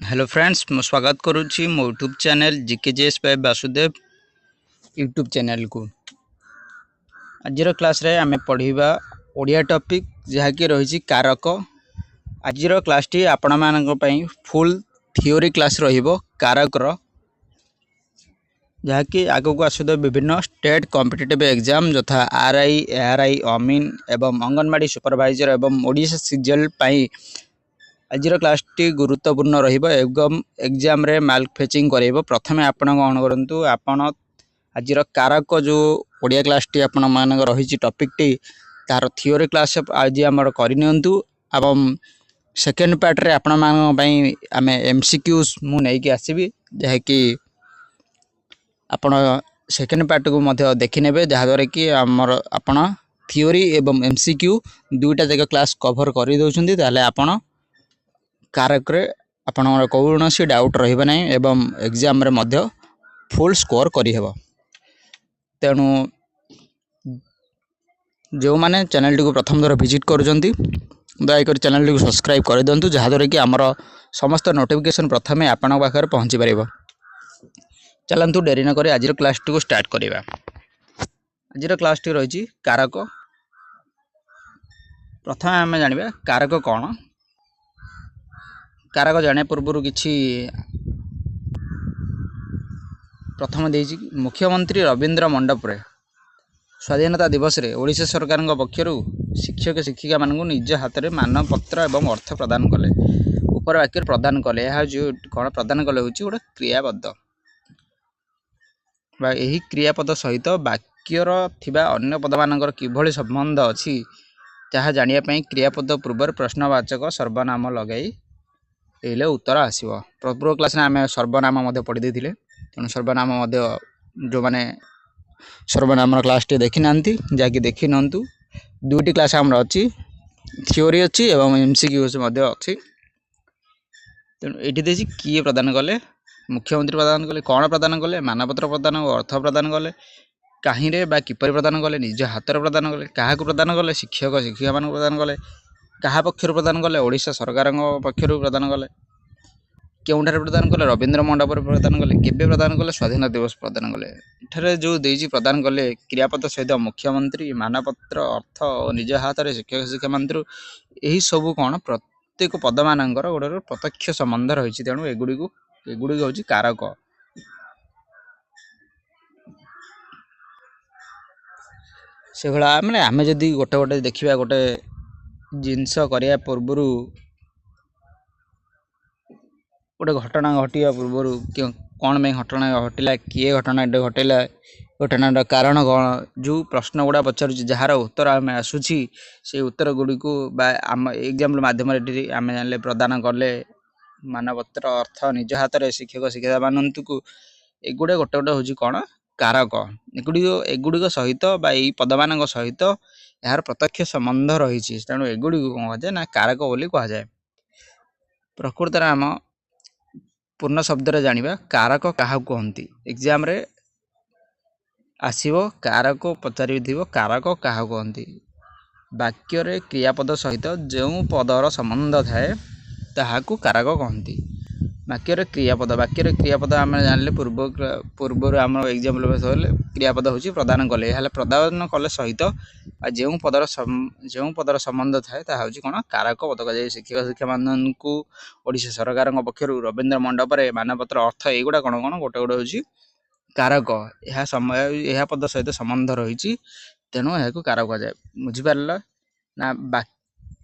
Hello friends मु स्वागत करुच्ची मो YouTube channel GKGS by Vasudev YouTube channel को। आज क्लास रे आमे पढ़िबा ओडिया टॉपिक जहाँकि रही कारक। आज क्लास टी आपण मानक पई फुल थ्योरी क्लास रहिबो कारक रो, जहाँकि आगो को आसुद विभिन्न स्टेट कॉम्पिटिटिव एग्जाम यथा आरआई एआरआई अमीन एवं अंगनवाड़ी सुपरवाइजर एवं ओडिशा सीजीएल पई आज क्लास टी गुरुत्वपूर्ण रहिबो एवं एग्जाम रे मार्क फेचिंग करेबो। प्रथमे आपण कोन करंतु आपण आज कारक जो ओडिया क्लास टी आपण मानक रही टॉपिक टी तार थ्योरी क्लास आज हमर करिनियंतु एवं सेकेंड पार्ट रे आपण मानक पई आमे एमसीक्यूज मु नै कि आसीबी, जहा कि आपण सेकेंड पार्ट को मध्य देखि नेबे, जहा द्वारा कि हमर आपण थ्योरी एवं एमसीक्यू दुईटा जगह क्लास कवर करि दोछंती, ताले आपण कारक रे आपनर कौनसी डाउट रहिबा नै एवं एग्जाम रे मध्य फुल स्कोर करि हेबो। तेणु जो माने चैनल को प्रथम दर विजिट करूछंती दयाकर चैनल को सब्सक्राइब कर दियंतु, जहा द्वारा कि हमर समस्त नोटिफिकेशन प्रथमे आपन पाखर पहुंची परिबो। चलंतु डेरी न करे आज क्लास को स्टार्ट करिबा। आज क्लास टी रही कारक। प्रथम आम जानिबा कारक कौन। कारक जाने पूर्व किछि प्रथम देछि मुख्यमंत्री रविंद्र मंडप रे स्वाधीनता दिवस रे ओडिशा सरकार पक्षरु शिक्षक शिक्षिका मानकु निज हाथ रे मानपत्र एवं अर्थ प्रदान कले। ऊपर वाक्य प्रदान कले यह जो कौन प्रदान कले होछि गोटे क्रियापद बा एही क्रियापद सहित वाक्यर थिबा अन्य पद मानकर किभଳି संबंध अछि ताहा जानिया पई क्रियापद पूर्व प्रश्नवाचक सर्वनाम लगाई एले उत्तर आसीबो। पूर्व क्लास में आम सर्वनाम पढ़ी देथिले, तेणु सर्वनाम जो माने सर्वनाम क्लास टी देखि नांती जाकि देखि नंतु। दुईटी क्लास हमर अछि, थ्योरी अछि एवं एमसीक्यू अछि। तेणु एठी देछि किए प्रदान कले, मुख्यमंत्री प्रदान कले, कौन प्रदान कले, मानपत्र प्रदान और अर्थ प्रदान कले, काहीं रे बा किपरि प्रदान कले, निज हाथ प्रदान कले, काहाकु प्रदान कले, शिक्षक शिक्षिका मान प्रदान कले, कहा पक्षर प्रदान कले, ओडिशा सरकार पक्षर प्रदान कले, केउंठारे प्रदान कले, रविंद्र मंडप प्रदान कले, केबे प्रदान कले, स्वाधीनता दिवस प्रदान कले। एठारे जो देइछि प्रदान कले क्रियापद सहित मुख्यमंत्री मानपत्र अर्थ और निज हाथ रे शिक्षक शिक्षा मंत्री एही सब कोन प्रत्येक पद मानकर गोटे प्रत्यक्ष संबंध रही। तेणु एगुड़ी होछि कारक। से भला माने आमे जदी गोटे गोटे देखिबा गोटे जिनस करिया पूर्व गोटे घटना घटिया पूर्व कौन में घटना घटिला, किए घटना घटिला, घटनार कारण कौन, जो प्रश्न गुड़ा पचार जार उत्तर आम आसूसी से उत्तर गुड़ी को आम एग्जाम माध्यम आम जान प्रदान कले मानपत्र अर्थ निज हाथ में शिक्षक शिक्षा मानू को एगुड़े गोटे गोटे हूँ कौन कारक। एगुड़िक सहित यही पद मान सहित यार प्रत्यक्ष संबंध रही। तेणु एगुड़ी को कौन कहुए ना कारक बोली कहुए। प्रकृत आम पूर्ण शब्द रे जानिबा कारक काहा कहंती। एग्जाम रे आसीबो कारक पचारि दिबो कारक काहा कहंती। वाक्य रे क्रियापद सहित जो पदर संबंध थाए ताहाकु कारक कहंती। वाक्य रे क्रियापद आम जानले पूर्व आम एग्जाम क्रियापद होची प्रदान कले, हेले प्रदान कले सहित जो पदर संबंध थाए ताहा होची कोन कारक पद कह। शिक्षक शिक्षा मानकु ओडिशा सरकार पक्षर रविंद्र मंडप रे मानपत्र अर्थ एगुड़ा कौन कौन गोटे गोटे हूँ कारक। यह समय यह पद सहित संबंध रही, तेणु यह कारक कह जाए। बुझिपार ना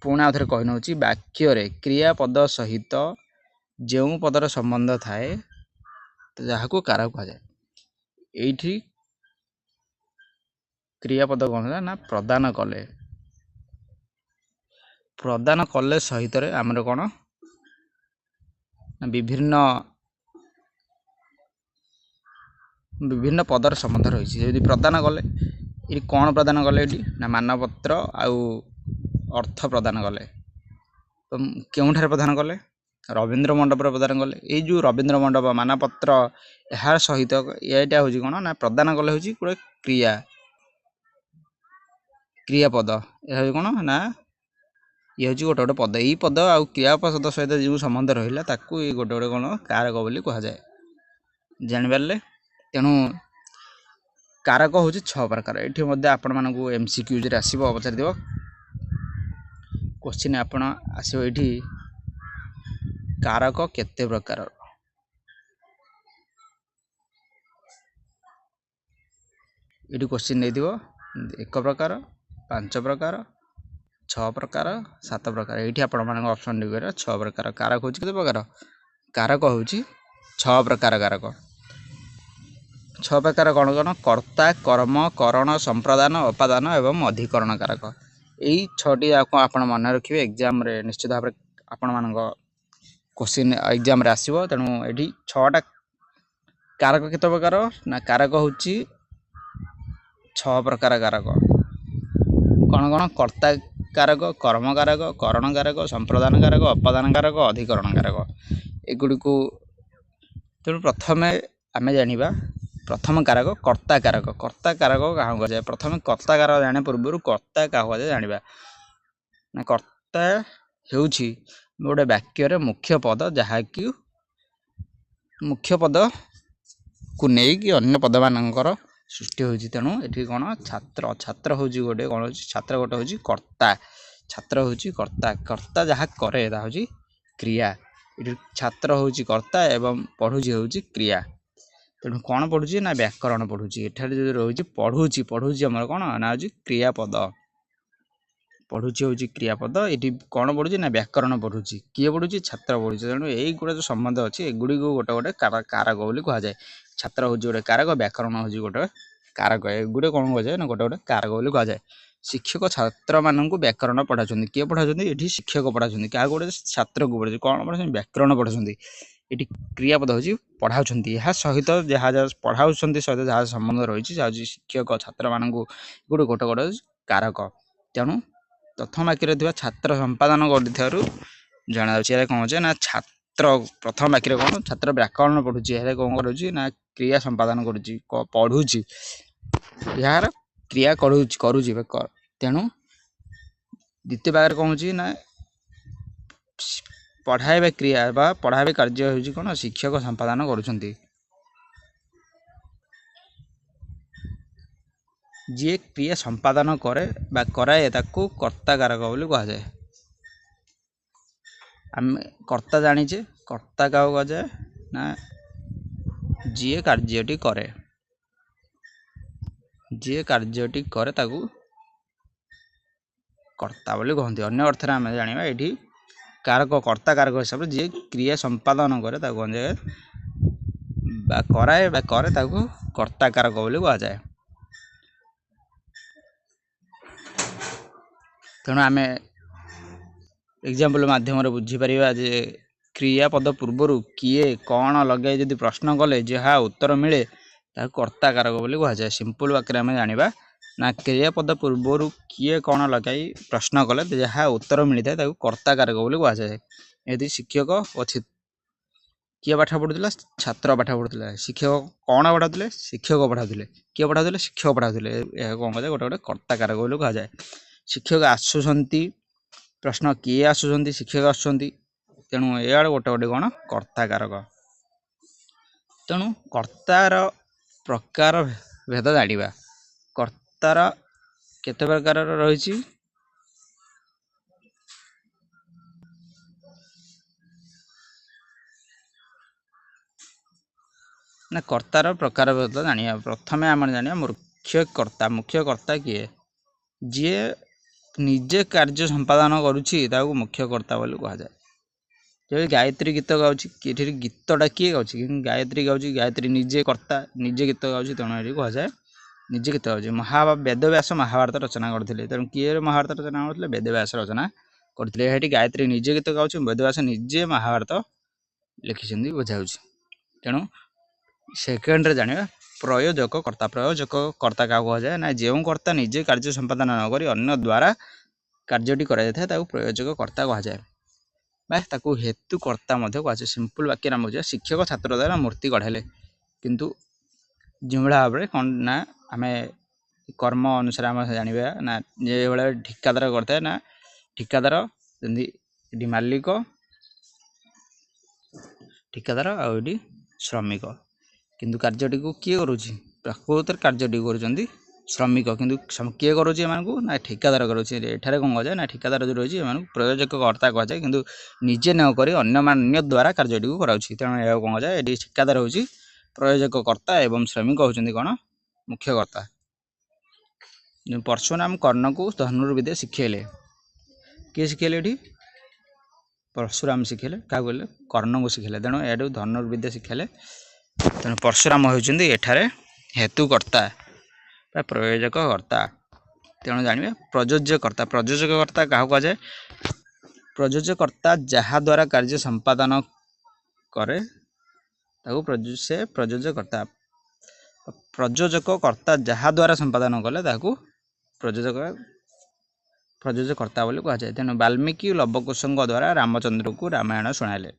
पुणी आउे कही नौ वाक्य रे क्रियापद सहित जो पदर संबंध थाए जहां कारक कह जाए। एठी क्रियापद कौन ना प्रदान कले, प्रदान कले सहित रे आमर कौन विभिन्न पदर संबंध रही। प्रदान कले ये कौन प्रदान कले ना मानपत्र आउ अर्थ प्रदान कले। तो केउठारे प्रदान कले रविंद्र मंडप प्रदान कले। ये जो रविंद्र मंडप मानपत्र यार सहित यहाँ हूँ कौन ना प्रदान कले हूँ गोटे क्रियापद। यह कौन ना ये हूँ गोटे गोटे पद यही पद आउ क्रियापद सहित जो संबंध रहा ताकू ये गोटे गोटे कौन कारक बोली कहुए जापारे। तेणु कारक हूँ 6 प्रकार। ये आपण मानक MCQs आसो पचार क्वेश्चन आपण आसो ये कारक केते प्रकार ये क्वेश्चन नहीं 1 प्रकार 5 प्रकार 6 प्रकार 7 प्रकार ये आपण मान ऑप्शन दिगरे 6 प्रकार। कारक हूँ केते प्रकार कारक हूँ 6 प्रकार। कारक 6 प्रकार कौन कौन कर्ता कर्म करण संप्रदान उपादान एवं अधिकरण कारक यही 6टी आपण मन रखिए एग्जाम रे निश्चित भाव आपण मान क्वेश्चन एग्जाम रे आसीबो। तेणु ये 6टा कारक केते प्रकार ना कारक हूँ 6 प्रकार। कारक कौन कौन कर्ता कारक कर्म कारक करण कारक संप्रदान कारक उपादान कारक अधिकरण कारक एगुड़ी को। तेणु प्रथम आम जाना प्रथम कारक कर्ता कारक। कर्ता कारक क्या कहुए प्रथम कर्ता कारक जाने पूर्व कर्ता क्या कहुए जाना ना कर्ता हूँ गोटे वाक्यर मुख्य पद जहाँकि मुख्य पद को लेकिन अन्य पद मानकर सृष्टि होती। तेणु ये कौन छात्र छात्र हूँ गोटे कौन छात्र गोटे हूँ कर्ता छात्र हूँ कर्ता कर्ता जहाँ करे हूँ क्रिया छात्र हूँ कर्ता एवं पढ़ुची हूँ क्रिया। तेणु कौन पढ़ुची ना व्याकरण पढ़ुची एठारे जो रही पढ़ुची पढ़ुची आमर कौन ना हूँ क्रियापद पढ़ुची हूँ क्रियापद ये कौन पढ़ुची ना व्याकरण पढ़ुची किए पढ़ुची छात्र पढ़ुची। तेणु यही गुड़ा जो संबंध अच्छी एगुड़ी को गोटे गोटे कारक बोली कहुए छात्र हूँ गोटे कारक व्याकरण हूँ गोटे कारक एगुड़े कौन कहुए ना गोटे गोटे कारक बोली कहुए। शिक्षक छात्र मानक व्याकरण पढ़ाऊँ किए पढ़ाऊँ ये शिक्षक पढ़ाऊँ क्या गोटे छात्र को पढ़ाई कौन पढ़ाऊँ व्याकरण पढ़ाऊँ ये क्रियापद हूँ पढ़ाऊँ यह सहित जहाँ जहाँ पढ़ाऊँ सहित जहाँ संबंध रही शिक्षक छात्र मानक गोटे गोटे गोटे कारक। तेणु प्रथम वाक्य छात्र संपादन कर जना कौन हो ना छात्र प्रथम वाक्य कौन छात्र व्याकरण पढ़ुची कौन करुँच ना क्रिया संपादन करुँची पढ़ुची यार क्रिया करुँच। तेणु द्वितीय वाक्य कौन हो ना पढ़ाइबा क्रिया बा पढ़ाइबा कार्य हूँ कौन शिक्षक संपादन करुँच। जी क्रिया संपादन करे बा कराए ताकू कर्ता कारक बोली कहुए। आम कर्ता जानीचे कर्ता क्या कहुए ना जी कार्यटी करे जी कार्यटी करे ताकू कर्ता बोली कहते। अन्य अर्थ आम जाना ये कारक कर्ता कारक हिसाब से जी क्रिया संपादन करे कहुए बा कराए बा करे ताकू कर्ता कारक बोली कहुए। तेणु आम एग्जाम्पल मध्यम बुझीपर जे क्रियापद पूर्वर किए कौन लगे जदि प्रश्न कले जहाँ उत्तर मिले कर्ता कारक बोली कहुए। सिंपल वाक्य आम जाना ना क्रियापद पूर्वर किए कौन लगे प्रश्न कले जहाँ उत्तर मिलता है कर्ता कारक बोली कहुए। यदि शिक्षक अच्छे किए पाठ पढ़ुला छात्र पाठ पढ़ुला शिक्षक कौन पढ़ाते शिक्षक पढ़ाते किए पढ़ाते शिक्षक पढ़ाते कौन कहे गोटे गोटे कर्ता कारक बोली कहुए। शिक्षक आसुंच प्रश्न किए आसुंच शिक्षक आसुँच तेणु ये गोटे गोटे कौन कर्ता कारक। तेणु कर्तार प्रकार भेद जाना कर्तार केते प्रकार रही ना कर्तार प्रकार भेद जाना। प्रथम आम जाना मुख्य कर्ता किए जी निजे कार्य संपादन करुँची मुख्य कर्ता बोली कहुए। जब गायत्री गीत गाँव गीतटा किए गाँव गायत्री गाँव गायत्री निजे कर्ता निजे गीत गाँव तेणु ये कहुए निजे गीत गाँव। वेदव्यास महाभारत रचना करते तेणु किए महाभारत रचना करते वेदव्यास रचना करते ये गायत्री निजे गीत गाँव वेदव्यास निजे महाभारत लिखिं बुझाऊँ। तेणु सेकेंड रे जाना प्रयोजक कर्ता कर्ता क्या कहुए ना जो कर्ता निजे कार्य संपादन नक अन्य द्वारा कार्यटी कर प्रयोजक कर्ता कहुए ताकू हेतु कर्ता कहुए। सिंपल वाक्य नाम बुझा शिक्षक छात्र द्वारा मूर्ति गढ़ाले किंतु जो भाव में कौन ना आम कर्म अनुसार आम जाना ना जो भाई ठिकादार करता है ना ठिकादार ଯେମିତି ଏଠି ମାଲିକ ଠିକାଦାର ଆଉ ଏଠି ଶ୍ରମିକ, କିନ୍ତୁ କାର୍ଯ୍ୟଟିକୁ କିଏ କରୁଛି? ପ୍ରକୃତରେ କାର୍ଯ୍ୟଟି କରୁଛନ୍ତି ଶ୍ରମିକ, କିନ୍ତୁ କିଏ କରୁଛି ଏମାନଙ୍କୁ? ନା ଠିକାଦାର କରୁଛି। ଏଠାରେ କ'ଣ କୁହାଯାଏ? ନା ଠିକାଦାର ଯେଉଁ ରହିଛି ଏମାନଙ୍କୁ ପ୍ରୟୋଜକ କର୍ତ୍ତା କୁହାଯାଏ, କିନ୍ତୁ ନିଜେ ନ କରି ଅନ୍ୟମାନଙ୍କ ଦ୍ୱାରା କାର୍ଯ୍ୟଟିକୁ କରାଉଛି। ତେଣୁ ଏହାକୁ କ'ଣ କୁହାଯାଏ? ଏଠି ଠିକାଦାର ହେଉଛି ପ୍ରୟୋଜକ କର୍ତ୍ତା ଏବଂ ଶ୍ରମିକ ହେଉଛନ୍ତି କ'ଣ? ମୁଖ୍ୟ କର୍ତ୍ତା। ପରଶୁରାମ କର୍ଣ୍ଣକୁ ଧନୁର୍ବିଦ୍ୟା ଶିଖେଇଲେ। କିଏ ଶିଖେଇଲେ? ଏଠି ପରଶୁରାମ ଶିଖେଇଲେ। କାହାକୁ କହିଲେ? କର୍ଣ୍ଣକୁ ଶିଖେଇଲେ। ତେଣୁ ଏଠୁ ଧନୁର୍ବିଦ୍ୟା ଶିଖେଇଲେ। ତେଣୁ ପରଶୁରାମ ହେଉଛନ୍ତି ଏଠାରେ ହେତୁକର୍ତ୍ତା ବା ପ୍ରୟୋଜକ କର୍ତ୍ତା। ତେଣୁ ଜାଣିବେ ପ୍ରଯୋଜ୍ୟକର୍ତ୍ତା। ପ୍ରଯୋଜକକର୍ତ୍ତା କାହାକୁ କୁହାଯାଏ? ପ୍ରଯୋଜ୍ୟକର୍ତ୍ତା ଯାହା ଦ୍ୱାରା କାର୍ଯ୍ୟ ସମ୍ପାଦନ କରେ ତାକୁ ସେ ପ୍ରଯୋଜ୍ୟକର୍ତ୍ତା। ପ୍ରଯୋଜକକର୍ତ୍ତା ଯାହା ଦ୍ୱାରା ସମ୍ପାଦନ କଲେ ତାକୁ ପ୍ରଯୋଜ୍ୟକର୍ତ୍ତା ବୋଲି କୁହାଯାଏ। ତେଣୁ ବାଲ୍ମୀକି ଲବକୁଶଙ୍କ ଦ୍ୱାରା ରାମଚନ୍ଦ୍ରଙ୍କୁ ରାମାୟଣ ଶୁଣାଇଲେ।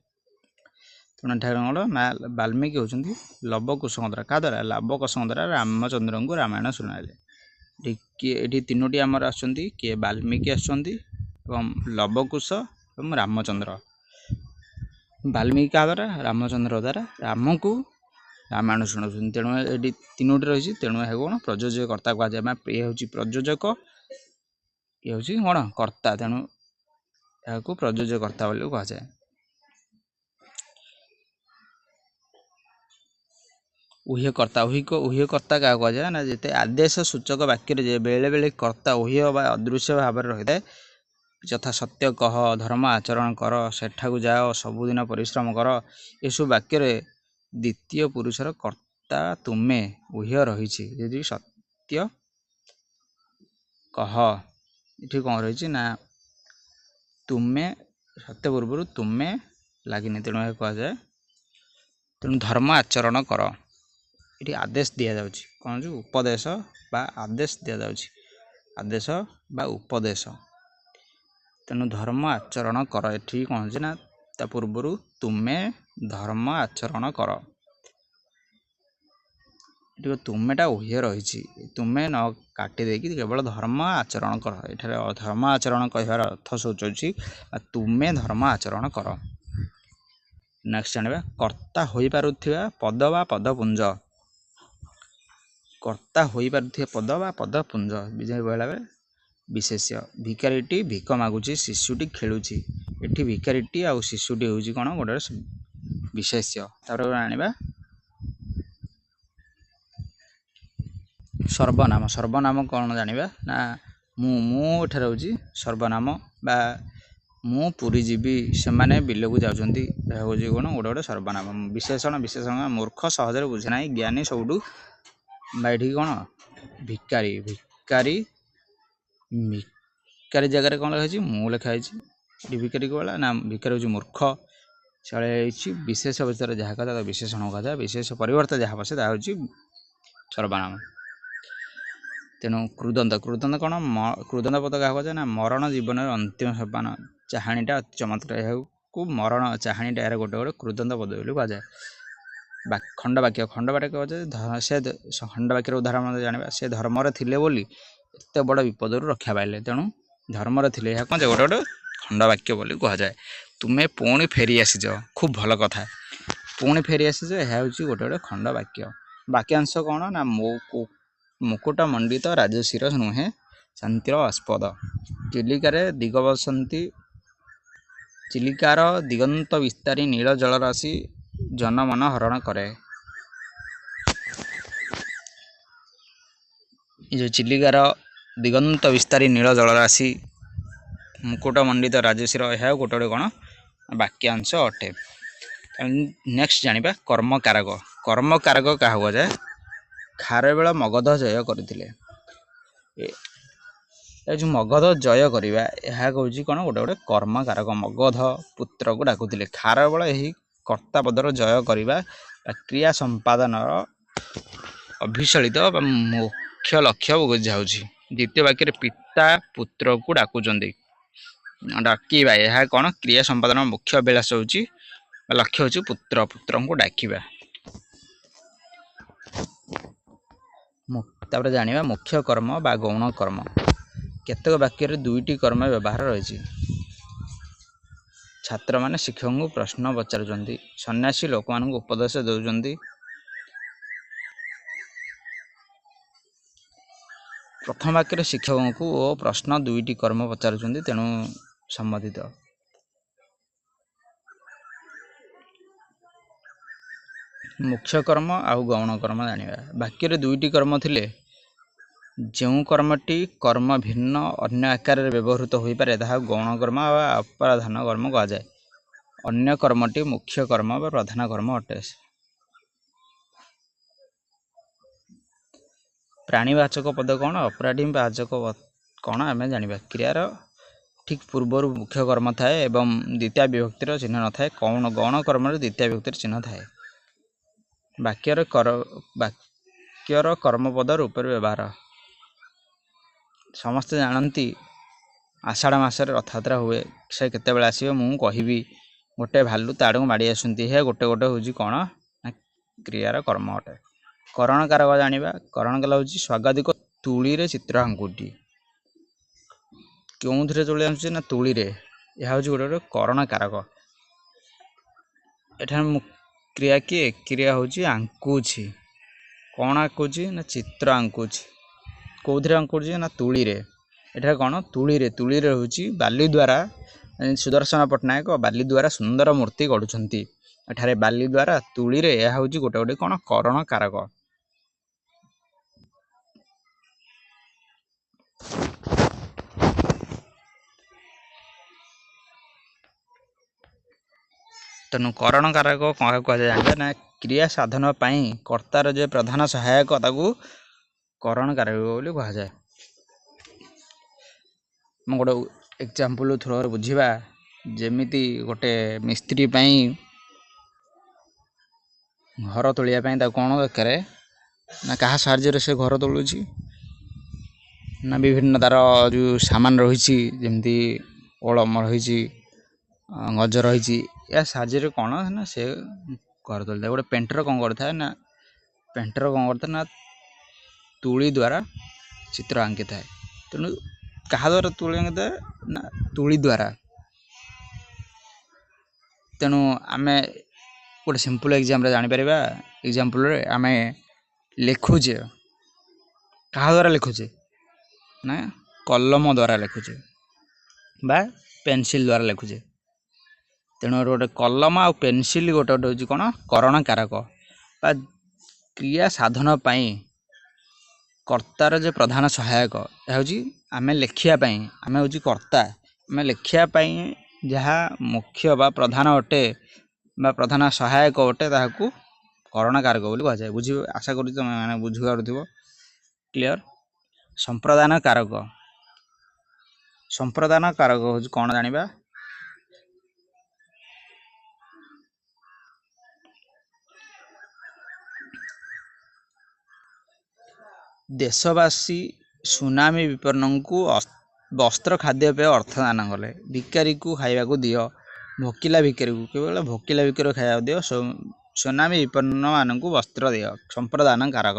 ତେଣୁ ଏଠାରେ କ'ଣ? ନା ବାଲ୍ମୀକି ହେଉଛନ୍ତି ଲବକୁଶଙ୍କ ଦ୍ୱାରା। କାହା ଦ୍ୱାରା? ଲବକୁଶଙ୍କ ଦ୍ୱାରା ରାମଚନ୍ଦ୍ରଙ୍କୁ ରାମାୟଣ ଶୁଣାଇଲେ। ଏଠି ତିନୋଟି ଆମର ଆସୁଛନ୍ତି। କିଏ? ବାଲ୍ମୀକି ଆସୁଛନ୍ତି ଏବଂ ଲବକୁଶ ଏବଂ ରାମଚନ୍ଦ୍ର। ବାଲ୍ମୀକି କାହା ଦ୍ୱାରା? ରାମଚନ୍ଦ୍ର ଦ୍ୱାରା ରାମଙ୍କୁ ରାମାୟଣ ଶୁଣାଉଛନ୍ତି। ତେଣୁ ଏଠି ତିନୋଟି ରହିଛି। ତେଣୁ ଏହାକୁ କ'ଣ? ପ୍ରଯୋଜ୍ୟକର୍ତ୍ତା କୁହାଯାଏ। ଇଏ ହେଉଛି ପ୍ରଯୋଜକ, ଇଏ ହେଉଛି କ'ଣ? କର୍ତ୍ତା। ତେଣୁ ଏହାକୁ ପ୍ରଯୋଜ୍ୟକର୍ତ୍ତା ବୋଲି କୁହାଯାଏ। ଉହ୍ୟକର୍ତ୍ତା। ଉହ୍ୟକର୍ତ୍ତା କାହାକୁ କୁହାଯାଏ? ନା ଯେତେ ଆଦେଶ ସୂଚକ ବାକ୍ୟରେ ଯେ ବେଳେବେଳେ କର୍ତ୍ତା ଉହ୍ୟ ବା ଅଦୃଶ୍ୟ ଭାବରେ ରହିଥାଏ, ଯଥା ସତ୍ୟ କହ, ଧର୍ମ ଆଚରଣ କର, ସେଠାକୁ ଯାଅ, ସବୁଦିନ ପରିଶ୍ରମ କର, ଏସବୁ ବାକ୍ୟରେ ଦ୍ୱିତୀୟ ପୁରୁଷର କର୍ତ୍ତା ତୁମେ ଉହ୍ୟ ରହିଛି। ଯଦି ସତ୍ୟ କହ, ଏଠି କ'ଣ ରହିଛି? ନା ତୁମେ, ସତ୍ୟ ପୂର୍ବରୁ ତୁମେ ଲାଗିନି, ତେଣୁ ଏହା କୁହାଯାଏ। ତେଣୁ ଧର୍ମ ଆଚରଣ କର, ଏଠି ଆଦେଶ ଦିଆଯାଉଛି। କ'ଣ ହେଉଛି? ଉପଦେଶ ବା ଆଦେଶ ଦିଆଯାଉଛି। ଆଦେଶ ବା ଉପଦେଶ। ତେଣୁ ଧର୍ମ ଆଚରଣ କର, ଏଠି କ'ଣ ହେଉଛି? ନା ତା ପୂର୍ବରୁ ତୁମେ ଧର୍ମ ଆଚରଣ କର। ଏଠି ତୁମେଟା ଉହ୍ୟ ରହିଛି। ତୁମେ ନ କାଟି ଦେଇକି କେବଳ ଧର୍ମ ଆଚରଣ କର। ଏଠାରେ ଧର୍ମ ଆଚରଣ କହିବାର ଅର୍ଥ ସୂଚାଉଛି ତୁମେ ଧର୍ମ ଆଚରଣ କର। ନେକ୍ସଟ ଜାଣିବା କର୍ତ୍ତା ହୋଇପାରୁଥିବା ପଦ ବା ପଦପୁଞ୍ଜ। କର୍ତ୍ତା ହୋଇପାରୁଥିବା ପଦ ବା ପଦପୁଞ୍ଜ କହିଲା ବେଳେ ବିଶେଷ୍ୟ। ଭିକାରୀଟି ଭିକ ମାଗୁଛି, ଶିଶୁଟି ଖେଳୁଛି। ଏଠି ଭିକାରୀଟି ଆଉ ଶିଶୁଟି ହେଉଛି କ'ଣ? ଗୋଟେ ବିଶେଷ୍ୟ। ତାପରେ ଆଣିବା ସର୍ବନାମ। ସର୍ବନାମ କ'ଣ ଜାଣିବା? ନା ମୁଁ ଏଠାରେ ହେଉଛି ସର୍ବନାମ, ବା ମୁଁ ପୁରୀ ଯିବି, ସେମାନେ ବିଲକୁ ଯାଉଛନ୍ତି। ଏହା ହେଉଛି କ'ଣ? ଗୋଟେ ସର୍ବନାମ। ବିଶେଷଣ ମୂର୍ଖ ସହଜରେ ବୁଝେ ନାହିଁ, ଜ୍ଞାନୀ ସବୁଠୁ। ବା ଏଠିକି କ'ଣ? ଭିକାରୀ ଜାଗାରେ କ'ଣ ଲେଖା ହେଇଛି? ମୁଁ ଲେଖା ହେଇଛି। ଏଠି ଭିକାରୀ କ'ଣ? ନା ଭିକାରୀ ହେଉଛି ମୂର୍ଖ। ସେବେଳେ ହେଇଛି ବିଶେଷ ଭିତରେ ଯାହା କଥା ବିଶେଷଣ କୁହାଯାଏ। ବିଶେଷ ପରିବର୍ତ୍ତେ ଯାହା ବସେ ତାହା ହେଉଛି ସର୍ବନାମ। ତେଣୁ କ୍ରୁଦନ୍ତ କ'ଣ? କ୍ରୁଦନ୍ତ ପଦ କାହା କୁହାଯାଏ? ନା ମରଣ ଜୀବନର ଅନ୍ତିମ ସୋପାନ, ଚାହାଣୀଟା ଅତି ଚମତ୍କାର। ଏହାକୁ ମରଣ ଚାହାଣୀଟା ଏହାର ଗୋଟେ କ୍ରୁଦନ୍ତ ପଦ ବୋଲି କୁହାଯାଏ। ଖଣ୍ଡବାକ୍ୟ କୁହାଯାଏ। ଖଣ୍ଡବାକ୍ୟର ଉଦାହରଣ ଜାଣିବା। ସେ ଧର୍ମରେ ଥିଲେ ବୋଲି ଏତେ ବଡ଼ ବିପଦରୁ ରକ୍ଷା ପାଇଲେ। ତେଣୁ ଧର୍ମରେ ଥିଲେ, ଏହା କ'ଣ? ଗୋଟେ ଖଣ୍ଡବାକ୍ୟ ବୋଲି କୁହାଯାଏ। ତୁମେ ପୁଣି ଫେରି ଆସିଛ, ଖୁବ୍ ଭଲ କଥା। ପୁଣି ଫେରି ଆସିଛ, ଏହା ହେଉଛି ଗୋଟେ ଖଣ୍ଡବାକ୍ୟ। ବାକ୍ୟାଂଶ କ'ଣ? ନା ମୁକୁଟ ମଣ୍ଡିତ ରାଜଶିର ନୁହେଁ ଶାନ୍ତିର ଆସ୍ପଦ। ଚିଲିକାର ଦିଗନ୍ତ ବିସ୍ତାରୀ ନୀଳ ଜଳରାଶି ଜନମନ ହରଣ କରେ। ଏ ଯେଉଁ ଚିଲିକାର ଦିଗନ୍ତ ବିସ୍ତାରୀ ନୀଳ ଜଳରାଶି, ମୁକୁଟ ମଣ୍ଡିତ ରାଜଶିର, ଏହା ଗୋଟେ କ'ଣ? ବାକ୍ୟାଂଶ ଅଟେ। ନେକ୍ସଟ ଜାଣିବା କର୍ମକାରକ। କର୍ମକାରକ କାହାକୁ କୁହାଯାଏ? ଖାରବେଳ ମଗଧ ଜୟ କରିଥିଲେ। ଏ ଯେଉଁ ମଗଧ ଜୟ କରିବା, ଏହା ହେଉଛି କ'ଣ? ଗୋଟେ କର୍ମକାରକ। ମଗଧ ପୁତ୍ରକୁ ଡାକୁଥିଲେ। ଖାରବେଳ ଏହି କର୍ତ୍ତା ପଦର ଜୟ କରିବା ବା କ୍ରିୟା ସମ୍ପାଦନର ଅଭିସଳିତ ବା ମୁଖ୍ୟ ଲକ୍ଷ୍ୟ ବୁଝାଉଛି। ଦ୍ୱିତୀୟ ବାକ୍ୟରେ ପିତା ପୁତ୍ରକୁ ଡାକୁଛନ୍ତି। ଡାକିବା, ଏହା କ'ଣ? କ୍ରିୟା ସମ୍ପାଦନ ମୁଖ୍ୟ ଅଭିଳାଷ ହେଉଛି ବା ଲକ୍ଷ୍ୟ ହେଉଛି ପୁତ୍ରଙ୍କୁ ଡାକିବା। ତାପରେ ଜାଣିବା ମୁଖ୍ୟ କର୍ମ ବା ଗୌଣ କର୍ମ। କେତେକ ବାକ୍ୟରେ ଦୁଇଟି କର୍ମ ବ୍ୟବହାର ରହିଛି। ଛାତ୍ର ମାନେ ଶିକ୍ଷକଙ୍କୁ ପ୍ରଶ୍ନ ପଚାରୁଛନ୍ତି। ସନ୍ନ୍ୟାସୀ ଲୋକମାନଙ୍କୁ ଉପଦେଶ ଦେଉଛନ୍ତି। ପ୍ରଥମ ବାକ୍ୟରେ ଶିକ୍ଷକଙ୍କୁ ଓ ପ୍ରଶ୍ନ ଦୁଇଟି କର୍ମ ପଚାରୁଛନ୍ତି, ତେଣୁ ସମ୍ବନ୍ଧିତ। ମୁଖ୍ୟ କର୍ମ ଆଉ ଗୌଣ କର୍ମ ଜାଣିବା। ବାକ୍ୟରେ ଦୁଇଟି କର୍ମ ଥିଲେ ଯେଉଁ କର୍ମଟି କର୍ମ ଭିନ୍ନ ଅନ୍ୟ ଆକାରରେ ବ୍ୟବହୃତ ହୋଇପାରେ ତାହାକୁ ଗୌଣ କର୍ମ ବା ଅପ୍ରଧାନ କର୍ମ କୁହାଯାଏ। ଅନ୍ୟ କର୍ମଟି ମୁଖ୍ୟ କର୍ମ ବା ପ୍ରଧାନ କର୍ମ ଅଟେ। ପ୍ରାଣୀବାଚକ ପଦ କ'ଣ, ଅପ୍ରାଣୀବାଚକ କ'ଣ ଆମେ ଜାଣିବା। କ୍ରିୟାର ଠିକ୍ ପୂର୍ବରୁ ମୁଖ୍ୟ କର୍ମ ଥାଏ ଏବଂ ଦ୍ୱିତୀୟ ବିଭକ୍ତିର ଚିହ୍ନ ନଥାଏ। ଗୌଣ କର୍ମରେ ଦ୍ୱିତୀୟ ବିଭକ୍ତିର ଚିହ୍ନ ଥାଏ। ବାକ୍ୟର କର୍ମପଦ ରୂପରେ ବ୍ୟବହାର। ସମସ୍ତେ ଜାଣନ୍ତି ଆଷାଢ଼ ମାସରେ ରଥଯାତ୍ରା ହୁଏ। ସେ କେତେବେଳେ ଆସିବ ମୁଁ କହିବି। ଗୋଟେ ଭାଲୁ ତା ଆଡ଼କୁ ମାଡ଼ି ଆସନ୍ତି। ଏହା ଗୋଟେ ହେଉଛି କ'ଣ ନା କ୍ରିୟାର କର୍ମ ଅଟେ। କରଣ କାରକ ଜାଣିବା। କରଣ କାରକ ହେଉଛି ସ୍ୱାଗତିକ ତୁଳିରେ ଚିତ୍ର ଆଙ୍କୁଟି। କେଉଁଥିରେ ତୁଳି ଆଙ୍କୁଛି ନା ତୁଳିରେ। ଏହା ହେଉଛି ଗୋଟେ କରଣ କାରକ। ଏଠାରେ କ୍ରିୟା କିଏ? କ୍ରିୟା ହେଉଛି ଆଙ୍କୁଛି। କ'ଣ ଆଙ୍କୁଛି ନା ଚିତ୍ର ଆଙ୍କୁଛି। କେଉଁଥିରେ ଆଙ୍କୁଛି ନା ତୁଳିରେ। ଏଠାରେ କ'ଣ ତୁଳିରେ ହେଉଛି ବାଲି ଦ୍ୱାରା ସୁଦର୍ଶନ ପଟ୍ଟନାୟକ ବାଲି ଦ୍ୱାରା ସୁନ୍ଦର ମୂର୍ତ୍ତି ଗଢ଼ୁଛନ୍ତି। ଏଠାରେ ବାଲି ଦ୍ୱାରା ତୁଳିରେ ଏହା ହେଉଛି ଗୋଟେ କ'ଣ କରଣ କାରକ। ତେଣୁ କରଣ କାରକ କ'ଣ କୁହାଯାଏ ଜାଣିବା ନା କ୍ରିୟା ସାଧନ ପାଇଁ କର୍ତ୍ତାର ଯେ ପ୍ରଧାନ ସହାୟକ ତାକୁ କରଣ କାରକ ବୋଲି କୁହାଯାଏ। ମୁଁ ଗୋଟେ ଏକ୍ଜାମ୍ପଲ୍ ଥ୍ରୋରେ ବୁଝିବା। ଯେମିତି ଗୋଟେ ମିସ୍ତ୍ରୀ ପାଇଁ ଘର ତୋଳିବା ପାଇଁ ତାକୁ କ'ଣ ଦରକାର ନା କାହା ସାହାଯ୍ୟରେ ସେ ଘର ତୋଳୁଛି ନା ବିଭିନ୍ନ ତାର ଯେଉଁ ସାମାନ ରହିଛି ଯେମିତି ଅଳମ ରହିଛି, ଗଜ ରହିଛି, ଏହା ସାହାଯ୍ୟରେ କ'ଣ ନା ସେ ଘର ତୋଳିଥାଏ। ଗୋଟେ ପେଣ୍ଟର କ'ଣ କରିଥାଏ ନା ତୁଳି ଦ୍ୱାରା ଚିତ୍ର ଆଙ୍କିଥାଏ। ତେଣୁ କାହା ଦ୍ୱାରା ତୁଳି ଆଙ୍କିଥାଏ ନା ତୁଳି ଦ୍ୱାରା। ତେଣୁ ଆମେ ଗୋଟେ ସିମ୍ପଲ୍ ଏକ୍ଜାମ୍ପଲ୍ ଜାଣିପାରିବା। ଏକ୍ଜାମ୍ପଲ୍ରେ ଆମେ ଲେଖୁଛେ, କାହା ଦ୍ୱାରା ଲେଖୁଛେ ନା କଲମ ଦ୍ୱାରା ଲେଖୁଛେ ବା ପେନସିଲ୍ ଦ୍ୱାରା ଲେଖୁଛେ। ତେଣୁ ଗୋଟେ କଲମ ଆଉ ପେନସିଲ୍ ଗୋଟେ ହେଉଛି କ'ଣ କରଣ କାରକ ବା କ୍ରିୟା ସାଧନ ପାଇଁ କର୍ତ୍ତାର ଯେ ପ୍ରଧାନ ସହାୟକ। ଏହା ହେଉଛି ଆମେ ଲେଖିବା ପାଇଁ, ଆମେ ହେଉଛି କର୍ତ୍ତା। ଆମେ ଲେଖିବା ପାଇଁ ଯାହା ମୁଖ୍ୟ ବା ପ୍ରଧାନ ଅଟେ ବା ପ୍ରଧାନ ସହାୟକ ଅଟେ ତାହାକୁ କରଣ କାରକ ବୋଲି କୁହାଯାଏ। ଆଶା କରୁଛି ତୁମେ ମାନେ ବୁଝିପାରୁଥିବ। କ୍ଲିଅର। ସମ୍ପ୍ରଦାନ କାରକ। ସମ୍ପ୍ରଦାନ କାରକ ହେଉଛି କ'ଣ ଜାଣିବା। ଦେଶବାସୀ ସୁନାମୀ ବିପନ୍ନଙ୍କୁ ବସ୍ତ୍ର ଖାଦ୍ୟପେୟ ଅର୍ଥ ଦାନ କଲେ। ଭିକାରୀକୁ ଖାଇବାକୁ ଦିଅ, ଭୋକିଲା ଭିକାରୀକୁ କେବଳ ଭୋକିଲା ଭିକାରୀ ଖାଇବାକୁ ଦିଅ, ସୁନାମୀ ବିପନ୍ନମାନଙ୍କୁ ବସ୍ତ୍ର ଦିଅ। ସମ୍ପ୍ରଦାନ କାରକ।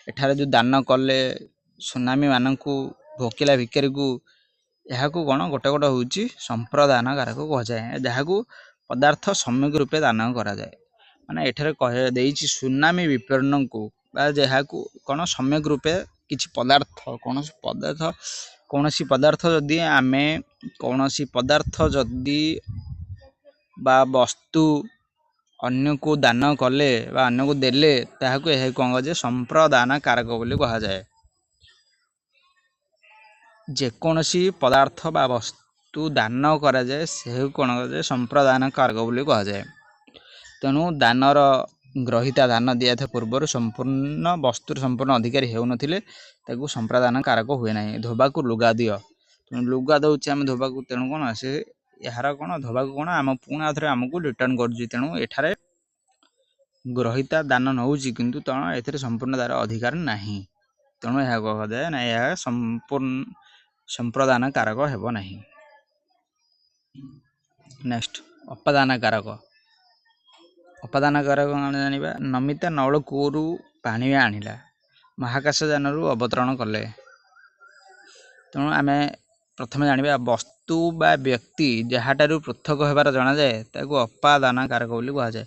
ଏଠାରେ ଯେଉଁ ଦାନ କଲେ ସୁନାମୀ ମାନଙ୍କୁ, ଭୋକିଲା ଭିକାରୀକୁ, ଏହାକୁ କ'ଣ ଗୋଟେ ହେଉଛି ସମ୍ପ୍ରଦାନ କାରକ କୁହାଯାଏ। ଯାହାକୁ ପଦାର୍ଥ ସମ୍ୟକ ରୂପେ ଦାନ କରାଯାଏ। ମାନେ ଏଠାରେ ଦେଇଛି ସୁନାମୀ ବିପନ୍ନଙ୍କୁ ବା ଯାହାକୁ କ'ଣ ସମ୍ୟକ ରୂପେ କିଛି ପଦାର୍ଥ, କୌଣସି ପଦାର୍ଥ ଯଦି ବା ବସ୍ତୁ ଅନ୍ୟକୁ ଦାନ କଲେ ବା ଅନ୍ୟକୁ ଦେଲେ ତାହାକୁ ଏହା କ'ଣ କୁହାଯାଏ ସମ୍ପ୍ରଦାନ କାରକ ବୋଲି କୁହାଯାଏ। ଯେକୌଣସି ପଦାର୍ଥ ବା ବସ୍ତୁ ଦାନ କରାଯାଏ ସେକୁ କ'ଣ କୁହାଯାଏ ସମ୍ପ୍ରଦାନ କାରକ ବୋଲି କୁହାଯାଏ। ତେଣୁ ଦାନର ଗ୍ରହିତା ଦାନ ଦିଆଥିବା ପୂର୍ବରୁ ବସ୍ତୁର ସମ୍ପୂର୍ଣ୍ଣ ଅଧିକାରୀ ହେଉନଥିଲେ ତାକୁ ସମ୍ପ୍ରଦାନ କାରକ ହୁଏ ନାହିଁ। ଧୋବାକୁ ଲୁଗା ଦିଅ। ତେଣୁ ଲୁଗା ଦେଉଛି ଆମେ ଧୋବାକୁ, ତେଣୁ କ'ଣ ସେ ଏହାର କ'ଣ ଧୋବାକୁ କ'ଣ ପୁଣି ଆଉଥରେ ଆମକୁ ରିଟର୍ଣ୍ଣ କରୁଛି। ତେଣୁ ଏଠାରେ ଗ୍ରହିତା ଦାନ ନେଉଛି କିନ୍ତୁ ଏଥିରେ ସମ୍ପୂର୍ଣ୍ଣ ତାର ଅଧିକାର ନାହିଁ। ତେଣୁ ଏହା କୁହାଯାଏ ନା ଏହା ସମ୍ପ୍ରଦାନ କାରକ ହେବ ନାହିଁ। ନେକ୍ସଟ ଅପାଦାନ କାରକ। ଅପାଦାନ କାରକ ଜାଣିବା। ନମିତା ନଳ କୂଅରୁ ପାଣି ଆଣିଲା, ମହାକାଶ ଯାନରୁ ଅବତରଣ କଲେ। ତେଣୁ ଆମେ प्रथम जानिबा वस्तु बा व्यक्ति जहाँटारू पृथक होबार जना जाए ताकू अपादान कारक बोली कहा जाए।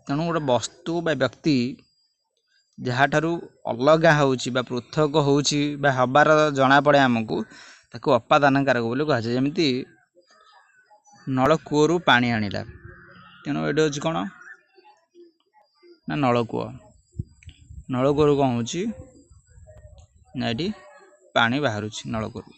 तेणु गोटे वस्तु बा व्यक्ति जहाँटारू अलगा होउची बा पृथक होउची बा हबार जना पड़े आमको ताकू अपादान कारक बोली कहा जाए। जेमती नलकूअरू पानी आनिला तेणु ये हूँ कौन ना नलकूଅ नलकूअरू कौन होची ना ये पानी बाहर नलकूअरू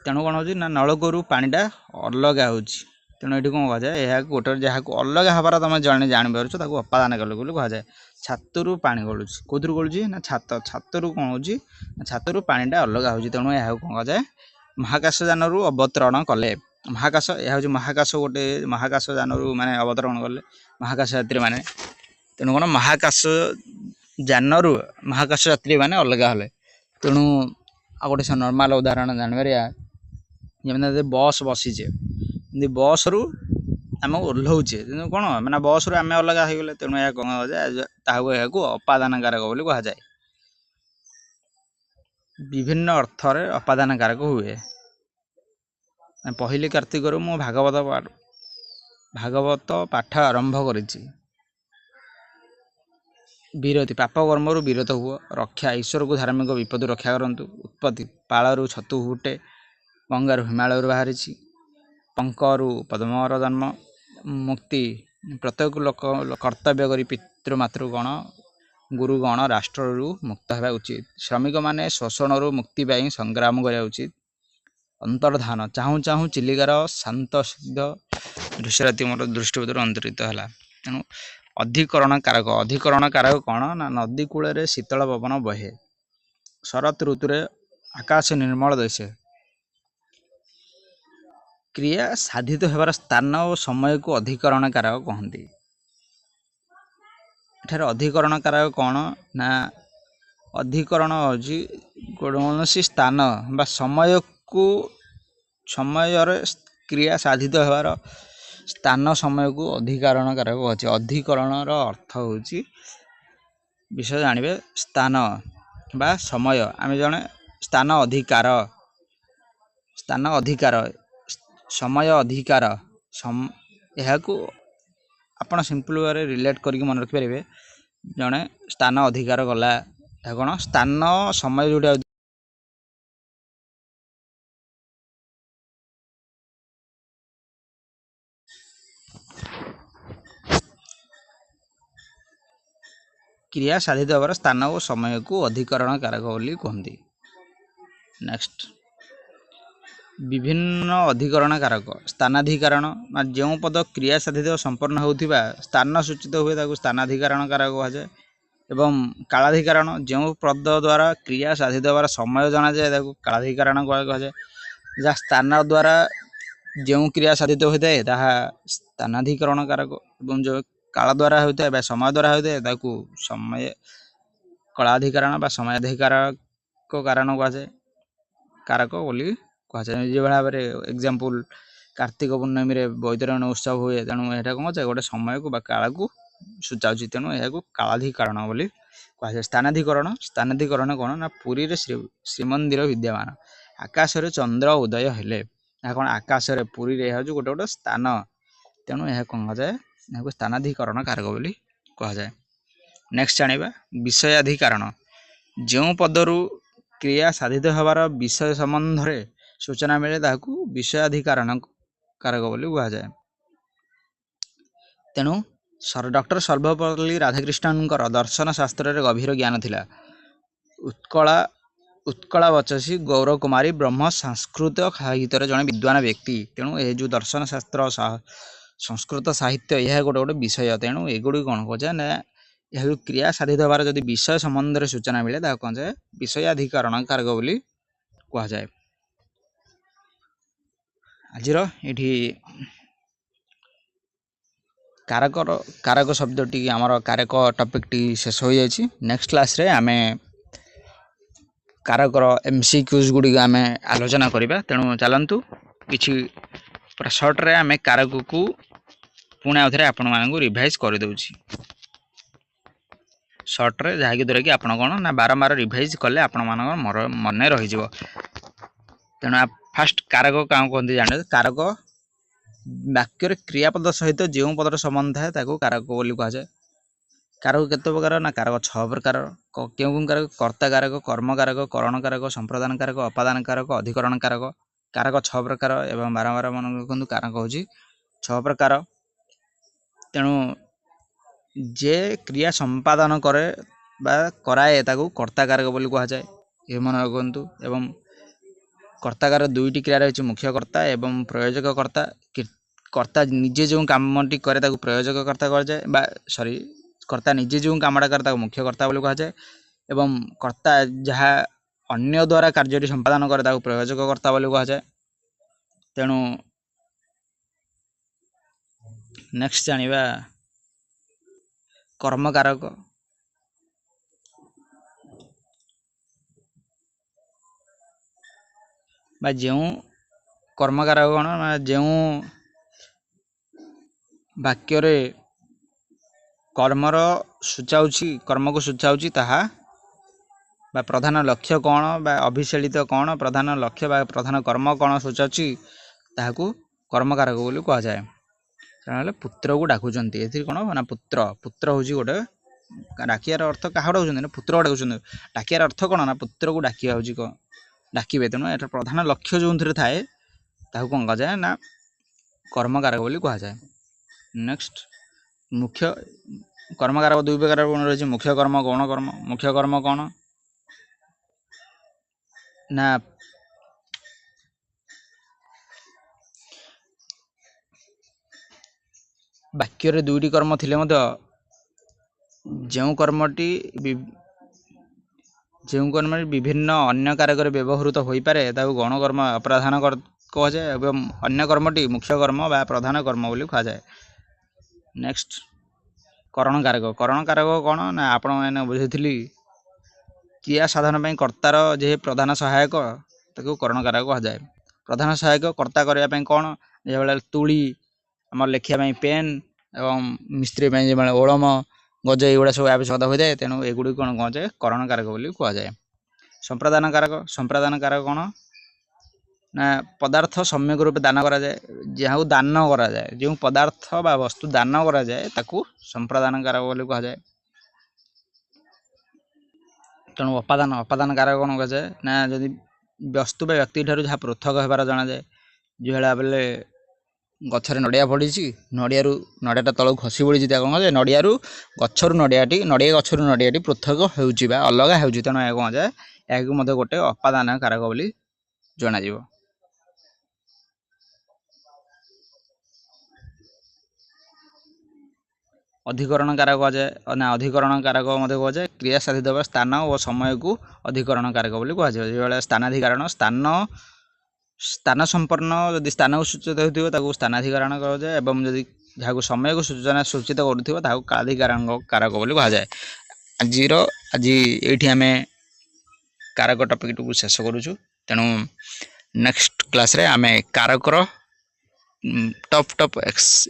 तेणु कौन होची ना नलकूअरू पानीटा अलगा होची। तेणु ये कौन कह जाए यह गोटे जहाँ को अलग हबार तुम जड़े जापर अपादान कल बोली कह जाए। छातरू पानी गलुची कौर गलुची ना छातरू कौन हो छातरू पानीटा अलग होची तेणु यह कौन कह जाए महाकाश जानरू अवतरण कले। महाकाश यह हूँ महाकाश गोटे महाकाश जानरू माने अवतरण कले महाकाश यात्री माने तेणु कौन महाकाश जानरू महाकाश यात्री माने अलग हेले। तेणु आ गोटे नॉर्मल उदाहरण जानवर जमी बस बसीचे बस रु आम ओह्लौचे कौन मैंने बस रु आम अलग हो गले तेणु यह कौन कह अपादान कारक बोली कह जाए। विभिन्न अर्थरे अपादान कारक हुए। पहली कार्तिक मु भागवत पाठ आरंभ करिछि विरति पाप कर्मरु विरत हुआ रक्षा ईश्वर को धार्मिक विपद रक्षा करंतु उत्पत्ति पालरू छतु फुटे गंगारू हिमालय बाहरी पंकरू पद्मर जन्म मुक्ति प्रत्येक लोक कर्तव्य करी पितृमातृगण गुरुगण राष्ट्ररू मुक्त होगा उचित। श्रमिक माने शोषणरू मुक्ति पाई संग्राम करा उचित। अंतर्धान चाहू चाहू चिलिकार शांत सिद्ध दृश्यराति मोर दृष्टिपथर अंतरित है। तेणु अधिकरण कारक कौन ना नदी कूल शीतल पवन बहे शरत ऋतु आकाश निर्मल दिशे क्रिया साधित होबार स्थान और समय को अधिकरण कारक कहते। एठार अधिकरण कारक कौन ना अधिकरण होची कौन स्थान बा समय को समय क्रिया साधित होबार स्थान समय को अधिकरण कारक अच्छे। अधिकरण अर्थ होची विषय जानवे स्थान बा समय आम जड़े स्थान अधिकार समय अधिकार यह आपण सिंपल वे रिलेट करके मन रखिपारे जड़े स्थान अधिकार गला कौन स्थान समय जोटा क्रिया साधित होबार स्थान और समय को अधिकरण कारक बोली कहते। नेक्स्ट विभिन्न अधिकरण कारक स्थानाधिकरण जो पद क्रिया साधित संपन्न होता स्थान सूचित हुए स्थानाधिकरण कारक कह जाए। एवं कालाधिकरण जो पद द्वारा क्रिया साधित होबार समय जना जाए कालाधिकरण कह जाए। जहाँ स्थान द्वारा जो क्रिया साधित होता है ताहा स्थानाधिकरण कारक एवं जो काल द्वारा होता है समय द्वारा होता है समय कलाधिकरण बा समयाधिकारक कारण कह जाए कारक बोली कह जाए। जो भाव में एग्जांपल कार्तिक पूर्णमी रे बैतरण उत्सव हुए तेणु यहाँ कौन जाए गोटे समय को काल को सूचाऊँ तेणु यह कालाधिकरण बोली कह जाए। स्थानाधिकरण कौन ना पुरी रे श्रीमंदिर विद्यमान आकाश रे चंद्र उदय हेले कौन आकाश रे पुरी रे हूँ गोटे गोटे स्थान तेणु यह कौन कह जाए यहाँ स्थानाधिकरण कारक बोली कह जाए। नेक्स्ट जानिबा विषयाधिकरण जो पदरु क्रिया साधित होबार विषय संबंध रे सूचना मिले ताकू विषयाधिकरण कारक बोली कह जाए। तेणु डॉक्टर सर्वपल्ली राधाकृष्णन दर्शन शास्त्र रे गभीर ज्ञान थिला। उत्कला बचसी गौरव कुमारी ब्रह्म संस्कृत साहित्य जड़े विद्वान व्यक्ति तेणु ये जो दर्शन शास्त्र संस्कृत साहित्य यह गोटे गोटे विषय तेणु एगुड़ी कौन कह जाए ना यह क्रिया साधित होबार जदि विषय संबंध रे सूचना मिले ताकू कौन जाए विषयाधिकरण कारक बोली कह जाए। आज ये कारक शब्द टी आमर कारक टॉपिक टी शेष हो जाए। नेक्स्ट क्लास रे आमे कारकर एमसीक्यूज गुड़ी आम आलोचना करवा तेणु चलतु कि पूरा सर्ट रे आम कारक को पुणी आउ थे आपण मानक रिभाइज कर दउछि सर्ट रे जहाँकि द्वारा कि आपण कौन ना बारंबार रिभाइज कले आपण मान मन रही तेणु फास्ट कारक क्या कहते जान कारक वाक्य क्रियापद सहित जो पदर संबंध थाए ताको कारक बोली कहुए कारक केते प्रकार ना कारक 6 प्रकार क्यों कारक कर्ता कारक कर्म कारक करण कारक संप्रदान कारक अपादान कारक अधिकरण कारक कारक 6 प्रकार एवं बारंबार मन रखु कारक हूँ 6 प्रकार तेणु जे क्रिया संपादन करे बा कराए ताकू कर्ता कारक बोली कहुए ये मन रखु एवं कर्ता कारक दुईटी क्रिया रही मुख्य कर्ता एवं प्रयोजक कर्ता कर्ता निजे जो कामटी करे ताकू प्रयोजक कर्ता कराए बा सॉरी कर्ता निजे जो कामटा करे ताकू मुख्य कर्ता बोली कहुए एवं कर्ता जहाँ अन्य द्वारा कार्य संपादन करे ताकू प्रयोजक कर्ता बोली कहुए तेणु नेक्स्ट जानिबा कर्म कारक बा जो कर्म कारक कौन जो वाक्य कर्मर सूचाऊँगी कर्म को सूचाऊँगी ताहा बा प्रधान लक्ष्य कौन बा अभिशेलित कौन प्रधान लक्ष्य बा प्रधान कर्म कौन सूचाऊँगी ताहाकू कर्म कारक बोली कहुए पुत्र को डाकुंट ए कौन ना पुत्र पुत्र हूँ गोटे डाकियार अर्थ क्या डाकुं पुत्र को डाकुं डाकियार अर्थ कौन ना पुत्र को डाकिया हूँ डाकिबे तेणु एटा प्रधान लक्ष्य जो थाए ताकू कौन कहुए ना कर्म कारक बोली कहुए नेक्स्ट मुख्य कर्म कारक दुई प्रकार रही मुख्य कर्म गौण कर्म मुख्य कर्म कौन ना वाक्य दुईटी कर्म थिले जो कर्मटी विभिन्न अन्य कारक व्यवहृत हो पारे गौण कर्म अप्रधान कहुए एवं अन्य कर्मटी मुख्य कर्म बा प्रधान कर्म बोली कहुए नेक्स्ट करण कारक कौन ना आपण मैंने बुझे क्रिया साधन पर कर्तार जे प्रधान सहायक ताको करण कारक कहुए प्रधान सहायक कर्ता करने कौन जो भाई तुली आम लिखापी पेन एवं मिस्त्री जो ओलम गज युवा सब आवश्यकता होता है तेणु एगुड़ी कौन कहुए करण कारक बोली कहुए संप्रदान कारक कौन ना पदार्थ सम्यक रूप दान करा जाए जहाँ दान करा जाए जो पदार्थ बा वस्तु दान करा जाए ताकू संप्रदान कारक बोली कहुए तेणु अपादान कारक कौन कहुए ना जदि वस्तु बा व्यक्ति ठारू जहाँ पृथक होबार जना जाए जो भाया बेले गछरे नड़िया पड़ी नड़ियारू नड़ियाटा तलू खसी पड़ी कौन कहे नड़ियारू गछरू नड़ियाटी नड़िया गछरू नड़ियाटी पृथक होउची बा अलग होउची तेणु या कौन जाए या गोटे अपादान कारक बोली जना जीव अधिकरण कारक कहुए ना अधिकरण कारक कहुए क्रिया साधित स्थान और समय को अधिकरण कारक बोली कहुए जो स्थानाधिकरण स्थान संपन्न जदि स्थान को सूचित हो स्थानाधिकरण कहुए एवं जदि जहाँ समय को सूचना सूचित करूँ कालाधिकरण कारक बोली कहुए आज ये आम कारक टपिक टू शेष करुचु तेणु नेक्स्ट क्लास रे आम कारकर टप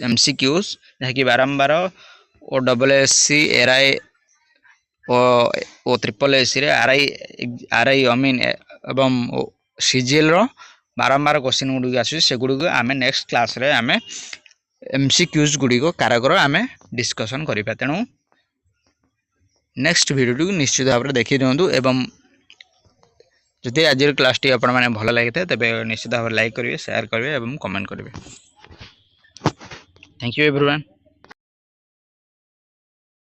MCQs जहाँकि बारंबार ओ SSC RI ओ SSS रे RI अमीन एवं CGL रो बारंबार क्वेश्चन गुड़ी आसुचे से गुड़ी आम नेक्स्ट क्लास रे आम MCQs गुड़ी कारकर आम डिस्कसन करिपा तेणु नेक्स्ट वीडियो निश्चित भाव में देखी दिंतु एवं जदि आज क्लास टी आपण मैंने भल लगी तेज निश्चित भाव लाइक करेंगे शेयर करेंगे और कमेंट करेंगे थैंक यू एवरीवन।